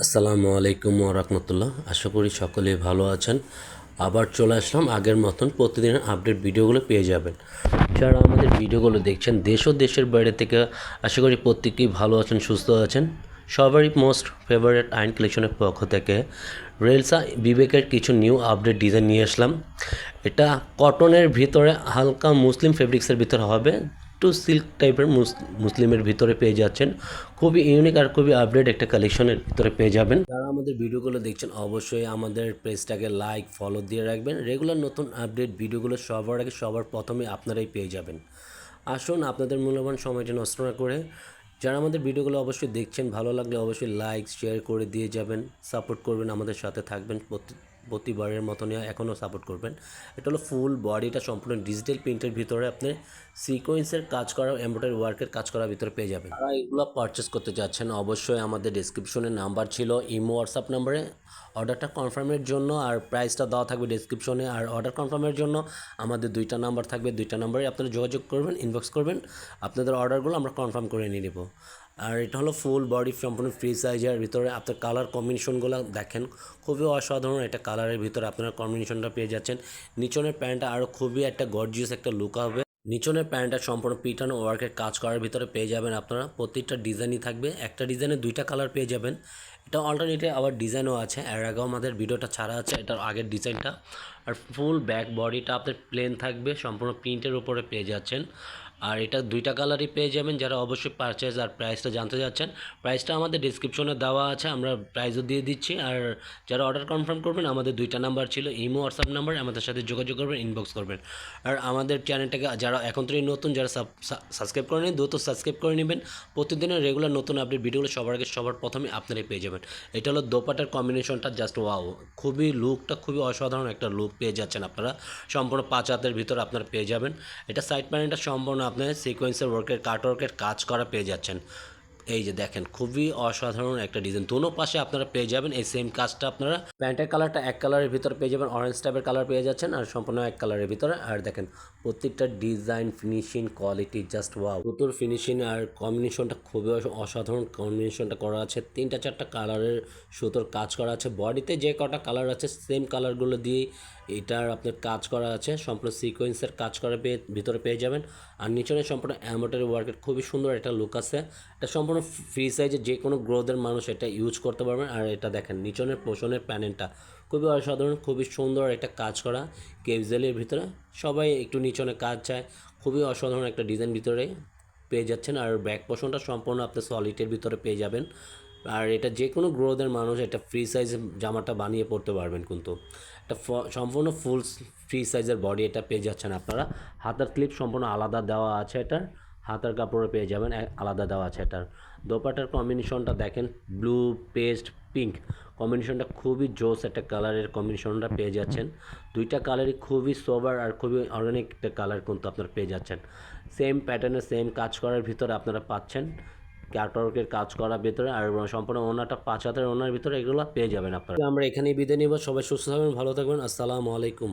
আসসালামু আলাইকুম ওয়া রাহমাতুল্লাহ। আশা করি সকলেই ভালো আছেন। আবার চলে আসলাম আগের মতন প্রতিদিনের আপডেট ভিডিওগুলো পেয়ে যাবেন। যারা আমাদের ভিডিওগুলো দেখছেন দেশ ও দেশের বাইরে থেকে, আশা করি প্রত্যেকেই ভালো আছেন, সুস্থ আছেন। সবারই মোস্ট ফেভারিট আইন কালেকশনের পক্ষ থেকে রেলসা বিবেকের কিছু নিউ আপডেট ডিজাইন নিয়ে আসলাম। এটা কটনের ভিতরে হালকা মুসলিম ফেব্রিক্সের ভিতরে হবে, একটু সিল্ক টাইপের মুসলিমের ভিতরে পেয়ে যাচ্ছেন। খুবই ইউনিক আর খুবই আপডেট একটা কালেকশনের ভিতরে পেয়ে যাবেন। যারা আমাদের ভিডিওগুলো দেখছেন অবশ্যই আমাদের পেজটাকে লাইক ফলো দিয়ে রাখবেন। রেগুলার নতুন আপডেট ভিডিওগুলো সবার আগে সবার প্রথমে আপনারাই পেয়ে যাবেন। আসুন আপনাদের মূল্যবান সময়টা নষ্ট না করে যারা আমাদের ভিডিওগুলো অবশ্যই দেখছেন, ভালো লাগলে অবশ্যই লাইক শেয়ার করে দিয়ে যাবেন, সাপোর্ট করবেন, আমাদের সাথে থাকবেন। প্রতিবারের মতনই এখনও সাপোর্ট করবেন। এটা হলো ফুল বডিটা সম্পূর্ণ ডিজিটাল প্রিন্টের ভিতরে আপনি সিকোয়েন্সের কাজ করা, এমব্রয়ডারি ওয়ার্কের কাজ করার ভিতরে পেয়ে যাবেন। যারা এগুলো পারচেস করতে যাচ্ছেন অবশ্যই আমাদের ডেসক্রিপশনে নাম্বার ছিল, ইমো হোয়াটসঅ্যাপ নাম্বারে অর্ডারটা কনফার্মের জন্য, আর প্রাইসটা দেওয়া থাকবে ডেসক্রিপশনে। আর অর্ডার কনফার্মের জন্য আমাদের দুইটা নাম্বার থাকবে, দুইটা নাম্বারে আপনারা যোগাযোগ করবেন, ইনবক্স করবেন, আপনাদের অর্ডারগুলো আমরা কনফার্ম করে নিয়ে নেব। আর এটা হলো ফুল বডি সম্পূর্ণ ফ্রি সাইজের ভিতরে। আপনার কালার কম্বিনেশনগুলো দেখেন, খুবই অসাধারণ একটা কালারের ভিতরে আপনারা কম্বিনেশনটা পেয়ে যাচ্ছেন। নিচনের প্যান্টটা আরও খুবই একটা গর্জিয়াস একটা লুক হবে। নিচনের প্যান্টটা সম্পূর্ণ পিটানো ওয়ার্কের কাজ করার ভিতরে পেয়ে যাবেন আপনারা। প্রত্যেকটা ডিজাইনই থাকবে, একটা ডিজাইনে দুইটা কালার পেয়ে যাবেন। এটা অল্টারনেটিভ আবার ডিজাইনও আছে, এর আগেও আমাদের ভিডিওটা ছাড়া আছে এটার আগের ডিজাইনটা। আর ফুল ব্যাক বডিটা আপনার প্লেন থাকবে, সম্পূর্ণ প্রিন্টের উপরে পেয়ে যাচ্ছেন। আর এটা দুইটা কালারই পেয়ে যাবেন। যারা অবশ্যই পারচেজ আর প্রাইসটা জানতে যাচ্ছেন, প্রাইসটা আমাদের ডিসক্রিপশনে দেওয়া আছে, আমরা প্রাইসও দিয়ে দিচ্ছি। আর যারা অর্ডার কনফার্ম করবেন, আমাদের দুইটা নাম্বার ছিল, ইমো হোয়াটসঅ্যাপ নাম্বার, আমাদের সাথে যোগাযোগ করবেন, ইনবক্স করবেন। আর আমাদের চ্যানেলটাকে যারা এখন থেকে নতুন, যারা সাবস্ক্রাইব করে নিন, দ্রুত সাবস্ক্রাইব করে নেবেন। প্রতিদিনের রেগুলার নতুন আপডেট ভিডিওগুলো সবার আগে সবার প্রথমে আপনারাই পেয়ে যাবেন। এটা হলো দোপাটার কম্বিনেশনটা জাস্ট ওয়াও, খুবই লুকটা খুবই অসাধারণ একটা লুক পেয়ে যাচ্ছেন আপনারা। সম্পূর্ণ 5 হাতের ভিতরে আপনারা পেয়ে যাবেন। এটা সাইড প্যানেলটা সম্পূর্ণ আপনার সিকোয়েন্সের ওয়ার্কের কাটওয়ার্কের কাজ করা পেয়ে যাচ্ছেন। এই যে দেখেন, খুবই অসাধারণ একটা ডিজাইন। দোনো পাশে আপনারা পেয়ে যাবেন এই সেম কাজটা। আপনারা প্যান্টের কালারটা এক কালারের ভিতরে পেয়ে যাবেন, অরেঞ্জ টাইপের কালার পেয়ে যাচ্ছেন, আর সম্পূর্ণ এক কালারের ভিতরে। আর দেখেন প্রত্যেকটা design, finishing, quality just wow. সুতোর ফিনিশিং আর কম্বিনেশনটা খুবই অসাধারণ কম্বিনেশনটা করা আছে। 3-4টা কালারের সুতোর কাজ করা আছে। বডিতে যে কটা কালার আছে সেম কালারগুলো দিয়েই এটার আপনার কাজ করা আছে। সম্পূর্ণ সিকোয়েন্সের কাজ করা ভিতরে পেয়ে যাবেন। আর নিচনে সম্পূর্ণ এমব্রয়ডারি ওয়ার্কের খুবই সুন্দর একটা লুক আছে। এটা সম্পূর্ণ ফ্রি সাইজে যে কোনো গ্রোথের মানুষ এটা ইউজ করতে পারবেন। আর এটা দেখেন নিচনের পোষণের প্যানেলটা খুবই অসাধারণ, খুবই সুন্দর একটা কাজ করা কেজেলের ভিতরে। সবাই একটু নিচনে কাজ চায়, খুবই অসাধারণ একটা ডিজাইন ভিতরে পেয়ে যাচ্ছেন। আর ব্যাক পোষণটা সম্পূর্ণ আপনি সলিডের ভিতরে পেয়ে যাবেন। আর এটা যে কোনো গ্রোথের মানুষ এটা ফ্রি সাইজ জামাটা বানিয়ে পড়তে পারবেন। কিন্তু এটা সম্পূর্ণ ফুল ফ্রি সাইজের বডি এটা পেয়ে যাচ্ছেন আপনারা। হাতার ক্লিপ সম্পূর্ণ আলাদা দেওয়া আছে, এটার হাতার কাপড়ে পেয়ে যাবেন আলাদা দেওয়া আছে। এটার দোপাটার কম্বিনেশনটা দেখেন, ব্লু পেস্ট পিঙ্ক কম্বিনেশনটা খুবই জোস একটা কালারের কম্বিনেশনটা পেয়ে যাচ্ছেন। দুইটা কালারই খুবই সোবার আর খুবই অর্গানিক একটা কালার কিন্তু আপনারা পেয়ে যাচ্ছেন। সেম প্যাটার্নে সেম কাজ করার ভিতরে আপনারা পাচ্ছেন, ক্যাটওয়ার্কের কাজ করা ভিতরে। আর সম্পূর্ণ ওনাটা 5 হাতের ওনার ভিতরে এগুলো পেয়ে যাবেন আপনারা। আমরা এখানেই বিদায় নিব। সবাই সুস্থ থাকবেন, ভালো থাকবেন। আসসালামু আলাইকুম।